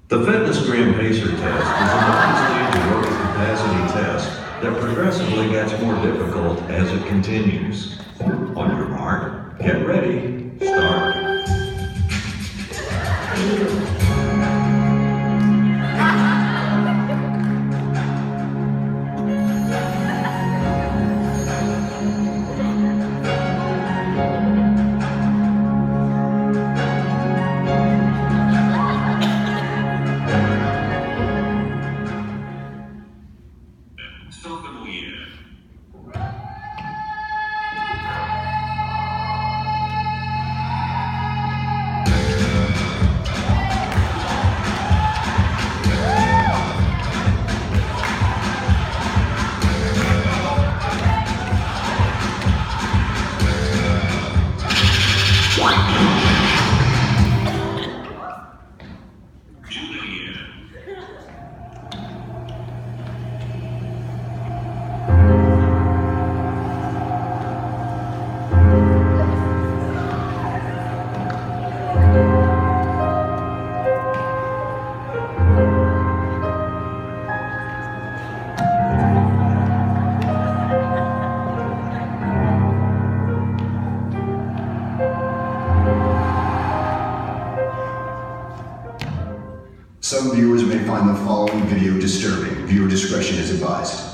The Fitness Gram Pacer test is a multi-stage aerobic capacity test that progressively gets more difficult as it continues. On your mark, get ready, start. Stop the year. Some viewers may find the following video disturbing. Viewer discretion is advised.